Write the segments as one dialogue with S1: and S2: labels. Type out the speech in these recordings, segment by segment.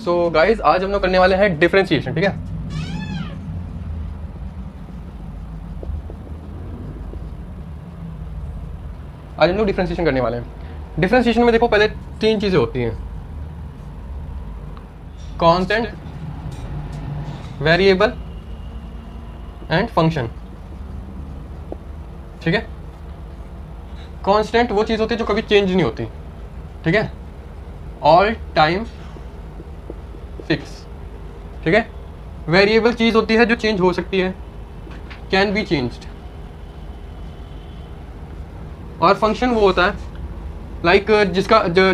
S1: So guys आज हम लोग करने वाले हैं डिफरेंशिएशन, ठीक है। आज हम लोग डिफरेंशिएशन करने वाले हैं। डिफरेंशिएशन में देखो पहले तीन चीज़ें होती हैं, कांस्टेंट, वेरिएबल एंड फंक्शन, ठीक है। कांस्टेंट वो चीज़ होती है जो कभी चेंज नहीं होती, ठीक है, ऑल टाइम फिक्स, ठीक है। वेरिएबल चीज़ होती है जो चेंज हो सकती है, कैन बी चेंज्ड। और फंक्शन वो होता है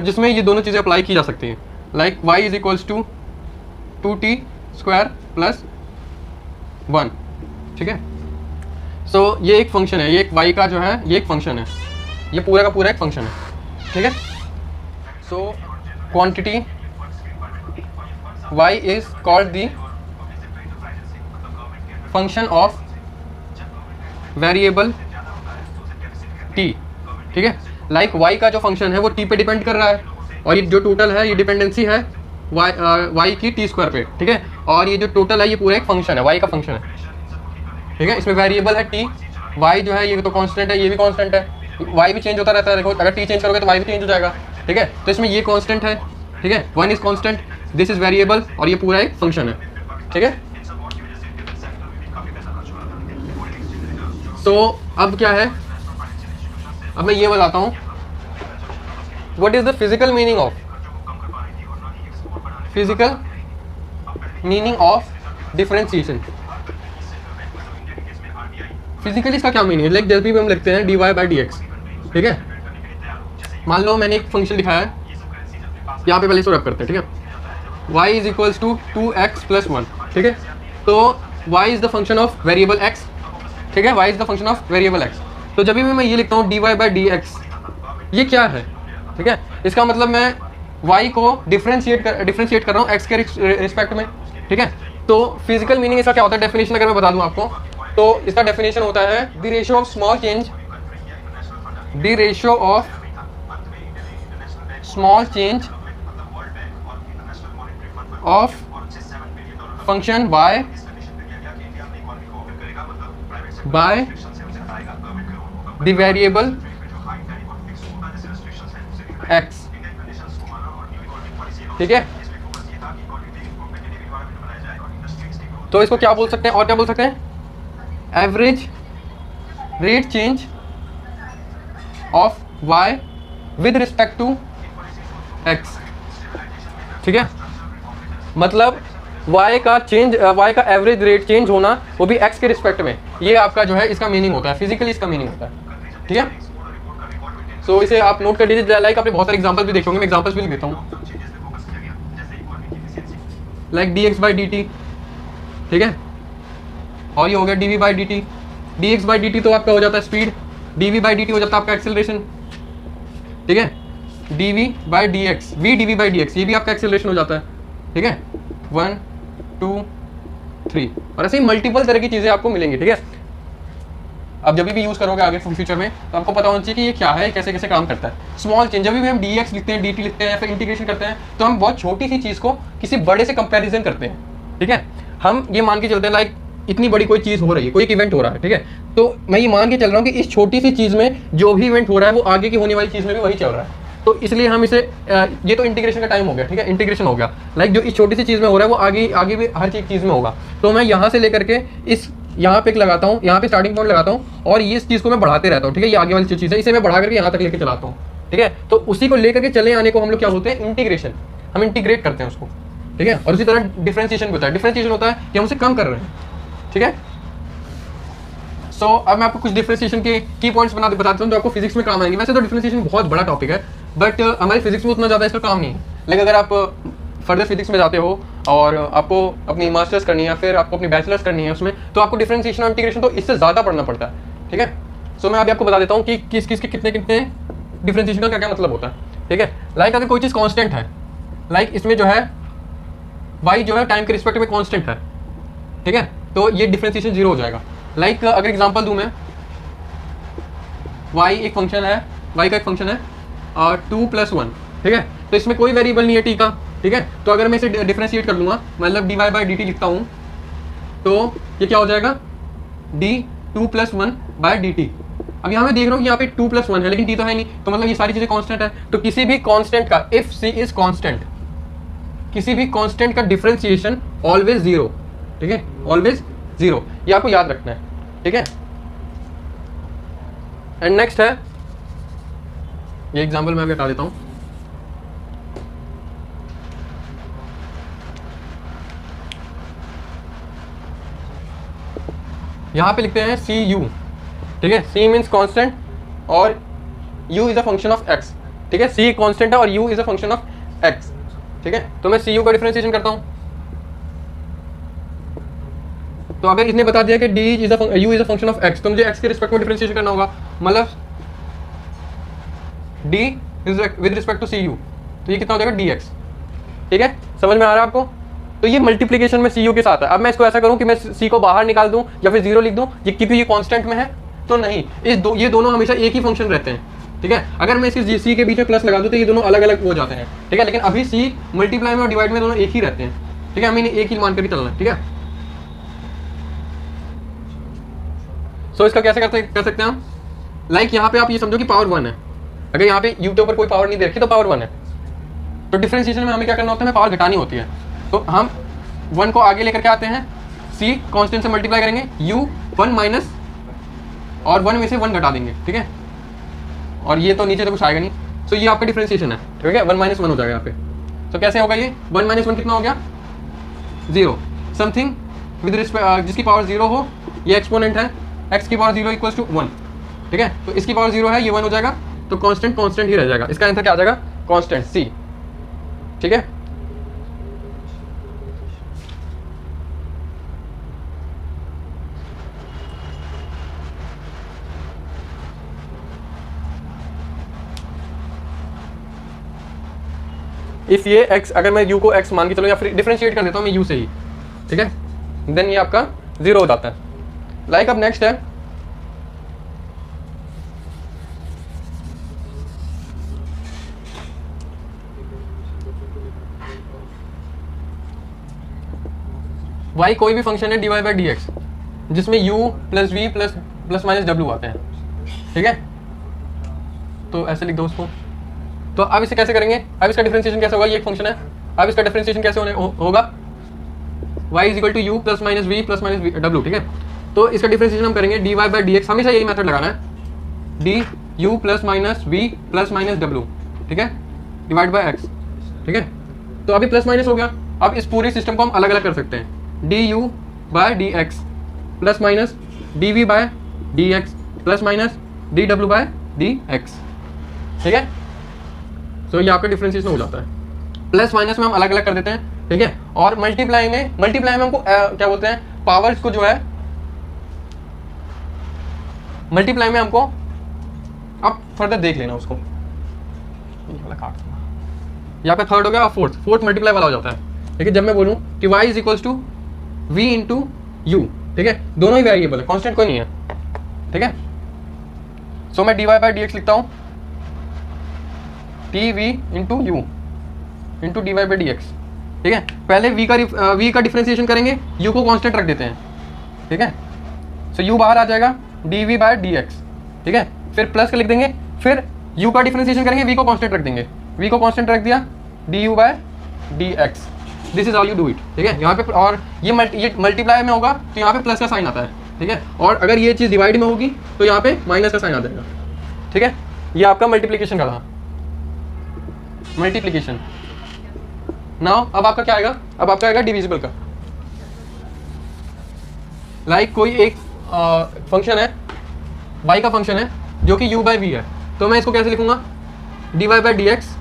S1: जिसमें ये दोनों चीज़ें अप्लाई की जा सकती हैं, like y is equals to 2t square plus 1, ठीक है। सो ये एक फंक्शन है, ये एक y का जो है ये एक फंक्शन है, ये पूरा का पूरा एक फंक्शन है, ठीक है। So quantity y is called the function of variable t, ठीक है। लाइक y का जो फंक्शन है वो t पे डिपेंड कर रहा है, और ये जो टोटल है ये डिपेंडेंसी है y की t स्क्वायर पे, ठीक है। और ये जो टोटल है ये पूरा एक फंक्शन है, y का फंक्शन है, ठीक है। इसमें वेरिएबल है t, y जो है ये तो कांस्टेंट है, ये भी कांस्टेंट है, y भी चेंज होता रहता है। देखो अगर t चेंज करोगे तो y भी चेंज हो जाएगा, ठीक है। तो इसमें ये कांस्टेंट है, ठीक है, 1 is constant, this is variable, और ये पूरा एक फंक्शन है, ठीक है। तो अब क्या है, अब मैं ये बताता हूँ what is the physical meaning of differentiation. Physically इसका क्या मीनिंग है, लाइक जब भी हम लिखते हैं dy बाई डी एक्स, ठीक है। मान लो मैंने एक फंक्शन लिखा है, यहाँ पे पहले इसको रब करते हैं, ठीक है। y is equals to 2x plus 1, ठीक है। तो y is the function of variable x, ठीक है, y is the function of variable x। तो जब भी मैं ये लिखता हूँ dy बाई डी एक्स, ये क्या है, ठीक है। इसका मतलब मैं y को डिफरेंशिएट कर रहा हूँ x के रिस्पेक्ट में, ठीक है। तो फिजिकल मीनिंग इसका क्या होता है, डेफिनेशन अगर मैं बता दूँ आपको, तो इसका डेफिनेशन होता है the ratio of small change of function by the variable x, ठीक है। तो इसको क्या बोल सकते हैं, और क्या बोल सकते हैं, average rate change of y with respect to x, ठीक है। मतलब y का एवरेज रेट चेंज होना वो भी x के रिस्पेक्ट में, ये आपका जो है इसका मीनिंग होता है, फिजिकली इसका मीनिंग होता है, ठीक है। सो इसे आप नोट कर लीजिए, लाइक आपने बहुत सारे एग्जांपल्स भी देखे होंगे, मैं एग्जांपल्स भी लिख देता हूँ, लाइक dx बाई dt, ठीक है। और ये हो गया dv by dt, dx by dt तो आपका हो जाता है स्पीड, dv बाई dt हो जाता है आपका एक्सेलरेशन, ठीक है। dv by dx, v dv by dx, ये भी आपका एक्सेलरेशन हो जाता है, ठीक है। 1 2 3, और ऐसे ही मल्टीपल तरह की चीज़ें आपको मिलेंगी, ठीक है। अब जब भी यूज़ करोगे आगे फ्यूचर में तो आपको पता होना चाहिए कि ये क्या है, कैसे कैसे काम करता है। स्मॉल चेंज, जब भी हम dx लिखते हैं, dt लिखते हैं या फिर इंटीग्रेशन करते हैं, तो हम बहुत छोटी सी चीज़ को किसी बड़े से कंपैरिजन करते हैं, ठीक है। हम ये मान के चलते हैं लाइक इतनी बड़ी कोई चीज़ हो रही है, कोई एक इवेंट हो रहा है, ठीक है। तो मैं ये मान के चल रहा हूँ कि इस छोटी सी चीज़ में जो भी इवेंट हो रहा है वो आगे की होने वाली चीज़ में भी वही चल रहा है। तो इसलिए हम इसे ये तो इंटीग्रेशन का टाइम हो गया, ठीक है, इंटीग्रेशन हो गया। लाइक जो इस छोटी सी चीज़ में हो रहा है वो आगे भी हर चीज़ में होगा। तो मैं यहाँ से लेकर के यहाँ पे लगाता हूँ, यहाँ पे स्टार्टिंग पॉइंट लगाता हूँ, और ये इस चीज़ को मैं बढ़ाते रहता हूँ, ठीक है। ये आगे वाली जो चीज़ है इसे मैं बढ़ा करके यहाँ तक लेके चलाता हूँ, ठीक है। तो उसी को लेकर के चले आने को हम लोग क्या बोलते हैं, इंटीग्रेशन, हम इंटीग्रेट करते हैं उसको, ठीक है। और उसी तरह डिफरेंशिएशन भी होता है, डिफरेंशिएशन होता है कि हम उसे कम कर रहे हैं, ठीक है। सो अब मैं आपको कुछ डिफरेंशिएशन के की पॉइंट्स बताता हूँ जो आपको फिजिक्स में काम आएंगे। वैसे तो डिफरेंशिएशन बहुत बड़ा टॉपिक है, बट हमारी फिजिक्स में उतना ज़्यादा इसका काम नहीं है। लेकिन अगर आप फर्दर फिजिक्स में जाते हो और आपको अपनी मास्टर्स करनी है या फिर आपको अपनी बैचलर्स करनी है उसमें, तो आपको डिफरेंशिएशन और इंटीग्रेशन तो इससे ज़्यादा पढ़ना पड़ता है, ठीक है। सो मैं अभी आपको बता देता हूँ कि किस किस के कितने डिफरेंशिएशन का क्या क्या मतलब होता है, ठीक है। लाइक अगर कोई चीज़ कांस्टेंट है, लाइक इसमें जो है y जो है टाइम के रिस्पेक्ट में कांस्टेंट है, ठीक है, तो ये डिफरेंशिएशन 0 हो जाएगा। लाइक अगर एग्जांपल दूं मैं, y एक फंक्शन है, y का एक फंक्शन है और 2 + 1, ठीक है। तो इसमें कोई वेरिएबल नहीं है t का, ठीक ठीक है। तो अगर मैं इसे डिफ्रेंशिएट कर लूँगा, मतलब D Y by D T लिखता हूँ, तो ये क्या हो जाएगा, डी 2+1/dt। अब यहाँ मैं देख रहा हूँ कि यहाँ पे 2+1 है, लेकिन टी तो है नहीं, तो मतलब ये सारी चीज़ें कांस्टेंट है। तो किसी भी कांस्टेंट का, इफ सी इज कांस्टेंट, किसी भी कांस्टेंट का डिफरेंशिएशन ऑलवेज 0, ठीक है, ऑलवेज 0, ये आपको याद रखना है, ठीक है। एंड नेक्स्ट है, ये एग्जाम्पल मैं बता देता हूँ। यहाँ पे लिखते हैं सी यू, ठीक है, सी मीन्स कांस्टेंट और u is a function of x, ठीक है, c कांस्टेंट है और u is a function of x, ठीक है। तो मैं सी यू का डिफरेंशिएशन करता हूँ। तो अगर इसने बता दिया कि d is a u is a function of x, तो मुझे x के रिस्पेक्ट में डिफरेंशिएशन करना होगा, मतलब d is with respect to C U, तो ये कितना हो जाएगा dx, ठीक है। समझ में आ रहा है आपको? तो ये मल्टीप्लिकेशन में सी यू के साथ है। अब मैं इसको ऐसा करूं कि मैं सी को बाहर निकाल दूं या फिर 0 लिख दूं, ये क्योंकि ये कांस्टेंट में है, तो नहीं, ये दोनों हमेशा एक ही फंक्शन रहते हैं, ठीक है। अगर मैं इसके सी के बीच में प्लस लगा दूं तो ये दोनों अलग अलग हो जाते हैं, ठीक है। लेकिन अभी सी मल्टीप्लाई में और डिवाइड में दोनों एक ही रहते हैं, ठीक है, हमें एक ही मान करके चलना है, ठीक है। सो इसका कैसे कर सकते हैं हम, लाइक यहाँ पे आप ये समझो कि पावर 1 है, अगर यहाँ पे यू के ऊपर कोई पावर नहीं दे रखी तो पावर 1 है, तो डिफरेंशिएशन में हमें क्या करना होता है, हमें पावर घटानी होती है। तो हम 1 को आगे लेकर के आते हैं, c कांस्टेंट से मल्टीप्लाई करेंगे, u 1 माइनस और 1 में से 1 घटा देंगे, ठीक है, और ये तो नीचे तो कुछ आएगा नहीं, तो ये आपका डिफरेंशिएशन है, ठीक है, 1 माइनस 1 हो जाएगा यहाँ पे। तो कैसे होगा ये 1 माइनस 1 कितना हो गया, 0, समथिंग विद रिस्पेक्ट जिसकी पावर 0 हो, ये एक्सपोनेंट है, x की पावर 0 इक्वल्स टू 1, ठीक है। तो इसकी पावर 0 है, ये 1 हो जाएगा, तो कांस्टेंट ही रह जाएगा, इसका आंसर क्या आ जाएगा, कांस्टेंट c, ठीक है। इफ ये x, अगर मैं u को x मान के चलो या फिर डिफरेंशिएट कर देता हूँ मैं u से ही, ठीक है, देन ये आपका 0 हो जाता है। लाइक अब नेक्स्ट है y, कोई भी फंक्शन है dy बाई डी एक्स जिसमें u plus v plus minus w आते हैं, ठीक है। तो ऐसे लिख दो उसको। तो अब इसे कैसे करेंगे, अब इसका डिफरेंशिएशन कैसे होगा, ये एक फंक्शन है, अब इसका डिफरेंशिएशन कैसे होगा, y is equal to U plus minus v w, ठीक है। तो इसका डिफरेंशिएशन हम करेंगे dy बाई डी एक्स, हमेशा यही मेथड लगाना है, D you plus minus v plus minus w, ठीक है, डिवाइड बाई x, ठीक है। तो अभी प्लस माइनस हो गया, अब इस पूरे सिस्टम को हम अलग अलग कर सकते हैं, D U by D X plus minus D V by D X plus minus D W by D X, ठीक है। तो ये आपका डिफरेंशिएशन हो जाता है। प्लस माइनस में हम अलग अलग कर देते हैं, ठीक है। और मल्टीप्लाई में हमको क्या बोलते हैं, पावर्स को जो है मल्टीप्लाई में हमको, अब फर्दर देख लेना उसको, यहाँ पे थर्ड हो गया, फोर्थ मल्टीप्लाई वाला हो जाता है, ठीक है। जब मैं बोलूँ कि y is equals to v into U, ठीक है, दोनों ही वेरिएबल है, कांस्टेंट कोई नहीं है, ठीक है। सो मैं dy बाई डी एक्स लिखता हूँ T V into U into D Y by D X, ठीक है। पहले v का डिफरेंशिएशन करेंगे, u को कांस्टेंट रख देते हैं, ठीक है। सो u बाहर आ जाएगा D V by D X, ठीक है, फिर प्लस का लिख देंगे, फिर u का डिफरेंशिएशन करेंगे, v को कांस्टेंट रख देंगे, v को कांस्टेंट रख दिया, D U by D x, this is all you do it, ठीक है। यहाँ पे और ये मल्टीप्लाई में होगा तो यहाँ पे प्लस का साइन आता है, ठीक है। और अगर ये चीज़ डिवाइड में होगी तो यहाँ पे माइनस का साइन आ जाएगा, ठीक है। ये आपका मल्टीप्लिकेशन का रहा, मल्टीप्लिकेशन। नाउ अब आपका क्या आएगा, अब आपका आएगा डिविजिबल का। लाइक कोई एक फंक्शन है, y का फंक्शन है जो कि u बाई वी है, तो मैं इसको कैसे लिखूंगा, D Y by D X,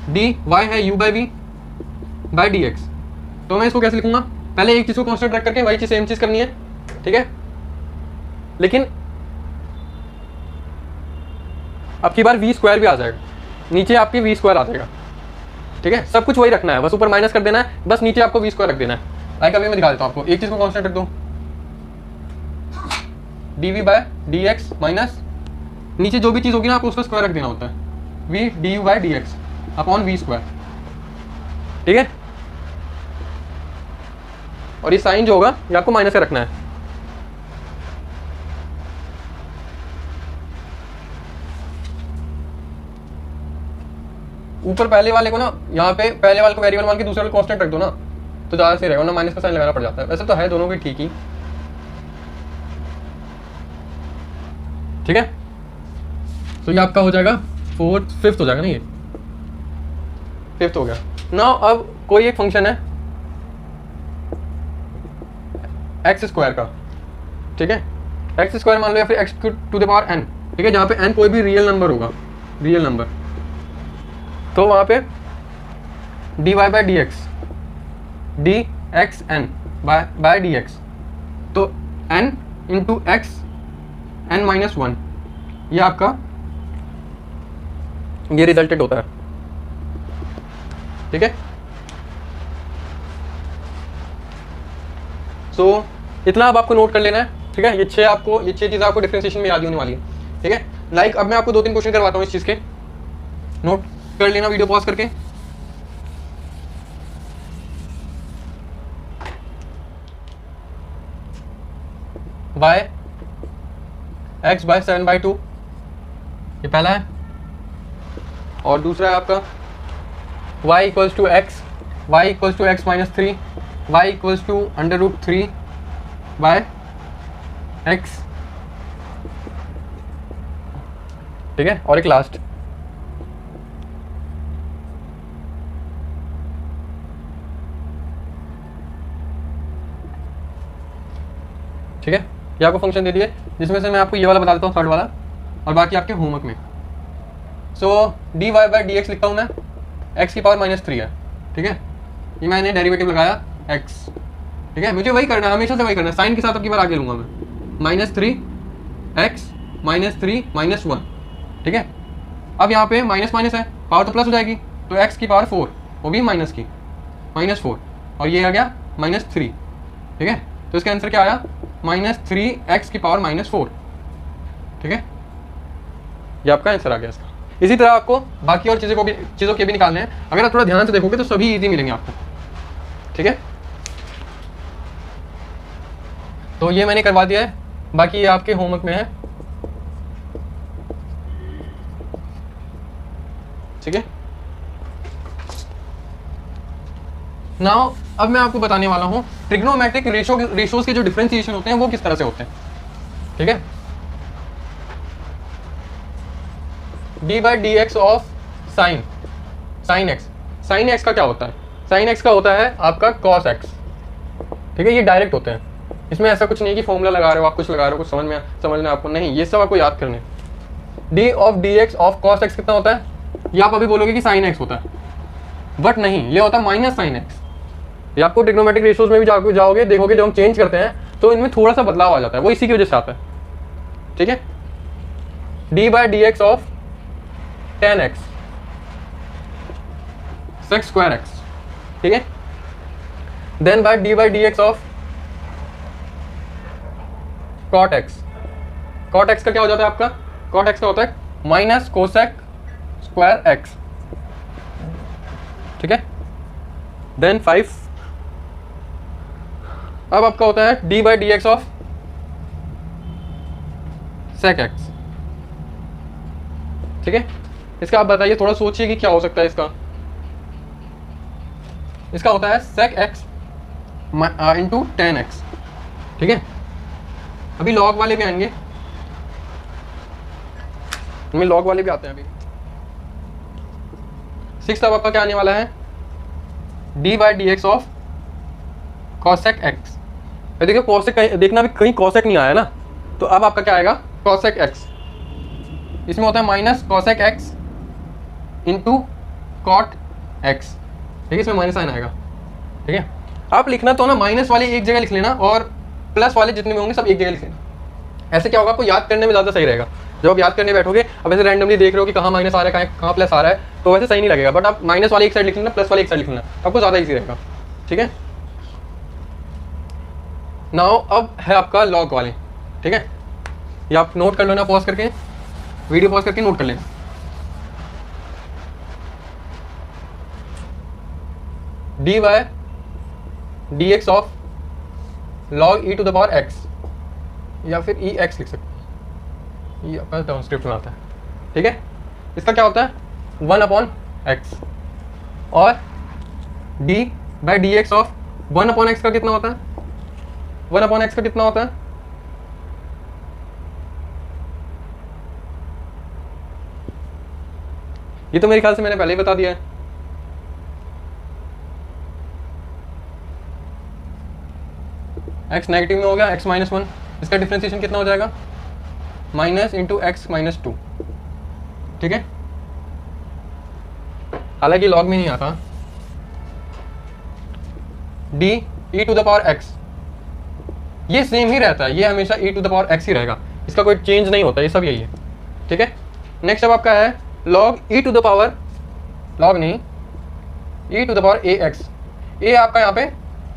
S1: D Y है u by V by D X. तो मैं इसको कैसे लिखूंगा, पहले एक चीज़ को कांस्टेंट रख करके वही चीज़ सेम चीज़ करनी है, ठीक है। लेकिन अब की बार वी स्क्वायर भी आ जाएगा, नीचे आपकी वी स्क्वायर आ जाएगा, ठीक है। सब कुछ वही रखना है, बस ऊपर माइनस कर देना है, बस नीचे आपको वी स्क्वायर रख देना है। लाइक अभी मैं दिखा देता हूँ आपको, एक चीज़ को कांस्टेंट रख दूँ, D V by D X minus नीचे जो भी चीज़ होगी ना आपको उसका स्क्वायर रख देना होता है, V D U by D X upon V square, ठीक है, और ये साइन जो होगा ये आपको माइनस का रखना है। ऊपर पहले वाले को ना, यहाँ पे पहले वाले को वेरिएबल मान के दूसरे वाले कांस्टेंट रख दो ना, तो ज़्यादा सही रहेगा, ना माइनस का साइन लगाना पड़ जाता है। वैसे तो है दोनों की ठीक ही, ठीक है। तो ये आपका हो जाएगा फिफ्थ हो जाएगा ना, ये फिफ्थ हो गया। नाउ अब कोई एक फंक्शन है एक्स स्क्वायर का, ठीक है, एक्स स्क्वायर मान लो या फिर X to the power N, ठीक है, जहाँ पे एन कोई भी रियल नंबर होगा, रियल नंबर, तो वहाँ पे D Y by D X, D X N by D X, तो N into X N minus one, ये आपका ये रिजल्टेड होता है, ठीक है। सो इतना अब आपको नोट कर लेना है, ठीक है। ये छह चीज़ें आपको डिफरेंशिएशन में याद होने वाली है, ठीक है। लाइक अब मैं आपको 2-3 क्वेश्चन करवाता हूँ इस चीज़ के, नोट कर लेना वीडियो पॉज करके। बाय एक्स बाय 7/2, ये पहला है, और दूसरा है आपका y equals to X, Y equals to X minus 3, Y equals to √3 by X, ठीक है। और एक लास्ट, ठीक है। ये आपको फंक्शन दे दिए, जिसमें से मैं आपको ये वाला बता देता हूँ, थर्ड वाला, और बाकी आपके होमवर्क में। So d Y by D x लिखता हूँ मैं, एक्स की पावर -3 है, ठीक है। ये मैंने डेरिवेटिव लगाया एक्स, ठीक है। मुझे वही करना है, हमेशा से वही करना है, साइन के साथ अब की बार आगे लूँगा मैं, -3 एक्स -3 -1, ठीक है। अब यहाँ पे माइनस माइनस है, पावर तो प्लस हो जाएगी, तो एक्स की पावर 4, वो भी माइनस की, -4, और ये आ गया -3, ठीक है। तो इसका आंसर क्या आया, -3 एक्स की पावर -4, ठीक है। ये आपका आंसर आ गया इसका। इसी तरह आपको बाकी और चीज़ों के भी निकालने हैं। अगर आप थोड़ा ध्यान से देखोगे तो सभी इजी मिलेंगे आपको, ठीक है। तो ये मैंने करवा दिया है, बाकी ये आपके होमवर्क में है, ठीक है। नाउ अब मैं आपको बताने वाला हूँ ट्रिग्नोमेट्रिक रेशोज के जो डिफरेंशिएशन होते हैं वो किस तरह से होते हैं, ठीक है। D by D X of sine x का क्या होता है, साइन एक्स का होता है आपका कॉस एक्स, ठीक है। ये डायरेक्ट होते हैं, इसमें ऐसा कुछ नहीं कि फॉर्मूला लगा रहे हो आप, कुछ लगा रहे हो, कुछ समझना आपको नहीं, ये सब आपको याद करने। D of D X of cos x कितना होता है, ये आप अभी बोलोगे कि साइन एक्स होता है, बट नहीं, ये होता है माइनस साइन एक्स। ये आपको ट्रिग्नोमेट्रिक रेशियोज में भी जाओगे देखोगे, जब हम चेंज करते हैं तो इनमें थोड़ा सा बदलाव आ जाता है, वो इसी की वजह से आता है, ठीक है। D by D X of tan x sec square x, ठीक है। Then by D X of cot x, cot x का क्या हो जाता है आपका, cot x का होता है माइनस कोसेक स्क्वायर x, ठीक है। देन 5, अब आपका होता है D by D X of sec X, ठीक है। इसका आप बताइए, थोड़ा सोचिए कि क्या हो सकता है इसका होता है sec X into tan x, ठीक है। अभी लॉग वाले भी आएंगे, इनमें लॉग वाले भी आते हैं अभी। 6 अब आपका क्या आने वाला है, D by D X of cosec x. देखिए कॉसेक देखना भी कहीं कॉसेक नहीं आया ना, तो अब आपका क्या आएगा, कॉसेक एक्स, इसमें होता है minus cosec X into cot X, ठीक है। इसमें माइनस साइन आएगा, ठीक है। आप लिखना तो ना माइनस वाले एक जगह लिख लेना, और प्लस वाले जितने भी होंगे सब एक जगह लिख लेना। ऐसे क्या होगा, आपको याद करने में ज़्यादा सही रहेगा। जब आप याद करने बैठोगे, अब ऐसे रैंडमली देख रहे हो कि कहाँ माइनस आ रहा है कहाँ प्लस आ रहा है, तो वैसे सही नहीं लगेगा। बट आप माइनस वाले एक साइड लिख लेना, प्लस वाले एक साइड लिख लेना, आपको ज़्यादा ईजी रहेगा, ठीक है। नाउ अब है आपका लॉग वाले, ठीक है। ये आप नोट कर लेना, पॉज करके वीडियो पॉज करके नोट कर लेना। D by D X of log E to the power X, या फिर ई एक्स लिख सकते हैं, ये अपना डाउन स्क्रिप्ट में आता है, ठीक है। इसका क्या होता है 1 अपॉन एक्स, और D by D X of 1 upon x का कितना होता है, 1 अपॉन एक्स का कितना होता है, ये तो मेरे ख्याल से मैंने पहले ही बता दिया है। x नेगेटिव में हो गया, x माइनस 1, इसका डिफ्रेंसिएशन कितना हो जाएगा, माइनस इंटू एक्स माइनस 2, ठीक है। हालांकि लॉग में नहीं आता, D E to the power X, ये सेम ही रहता है, ये हमेशा E to the power X ही रहेगा, इसका कोई चेंज नहीं होता, ये सब यही है, ठीक है। नेक्स्ट अब आपका है log E to the power, log नहीं, e to the power a x, a आपका यहाँ पे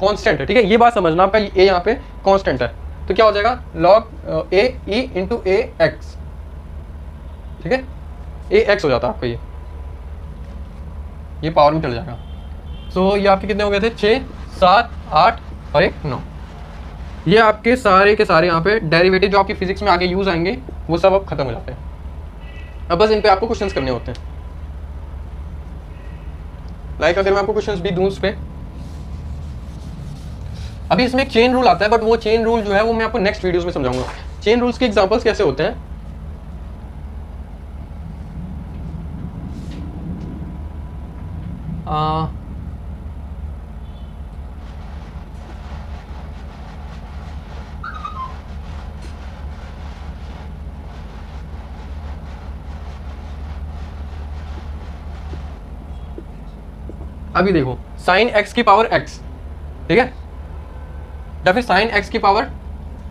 S1: कांस्टेंट है, ठीक है, ये बात समझना, आपका ए यहाँ पे कांस्टेंट है, तो क्या हो जाएगा लॉग ए ई इंटू ए एक्स, ठीक है, ए एक्स हो जाता है आपका, ये पावर में चल जाएगा। सो ये आपके कितने हो गए थे, 6 7 8 और 1 9, ये आपके सारे के सारे यहाँ पे डेरिवेटिव जो आपकी फिजिक्स में आगे यूज आएंगे वो सब अब खत्म हो जाते हैं। अब बस इन पे आपको क्वेश्चंस करने होते हैं। लाइक अगर मैं आपको क्वेश्चंस भी दूं उस पे, अभी इसमें एक चेन रूल आता है, बट वो चेन रूल जो है वो मैं आपको नेक्स्ट वीडियोस में समझाऊंगा। चेन रूल्स के एग्जांपल्स कैसे होते हैं, अभी देखो साइन एक्स की पावर एक्स, ठीक है, या फिर साइन एक्स की पावर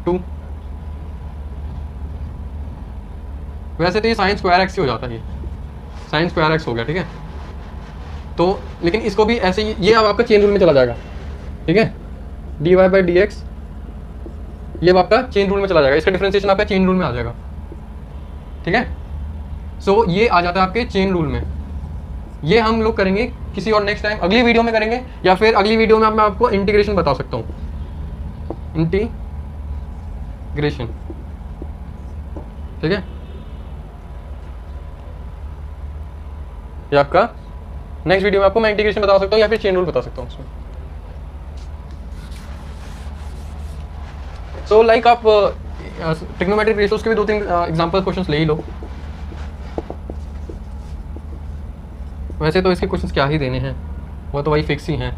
S1: 2, वैसे तो ये साइन स्क्वायर एक्स ही हो जाता है, ये साइन स्क्वायर एक्स हो गया, ठीक है। तो लेकिन इसको भी ऐसे ही, ये अब आपका चेन रूल में चला जाएगा, ठीक है, D Y by D X, ये अब आपका चेन रूल में चला जाएगा, इसका डिफरेंशिएशन आपका चेन रूल में आ जाएगा, ठीक है। सो ये आ जाता है आपके चेन रूल में, ये हम लोग करेंगे किसी और नेक्स्ट टाइम, अगली वीडियो में करेंगे, या फिर अगली वीडियो में मैं आपको इंटीग्रेशन बता सकता हूँ, इंटीग्रेशन, ठीक है, ये आपका नेक्स्ट वीडियो में आपको मैं इंटीग्रेशन बता सकता हूँ या फिर चेन रूल बता सकता हूँ उसमें। सो लाइक आप ट्रिग्नोमेट्रिक रेशियोज के भी 2-3 एग्जांपल क्वेश्चंस ले ही लो, वैसे तो इसके क्वेश्चंस क्या ही देने हैं, वो तो वही फिक्स ही हैं,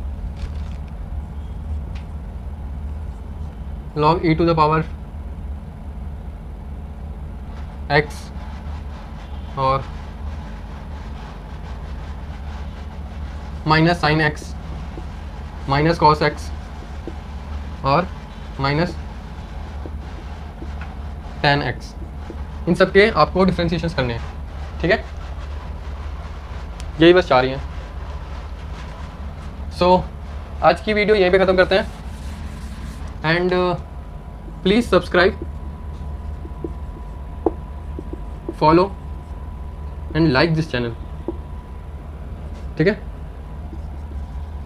S1: log E to the power x और minus sine x minus cos x और माइनस टेन एक्स, इन सब के आपको डिफ्रेंशिएशंस करने हैं, ठीक है, यही बस चाह रही हैं। सो आज की वीडियो यहीं पे ख़त्म करते हैं, and please subscribe, follow and like this channel, ठीक है,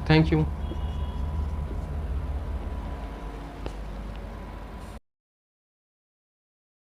S1: थैंक यू।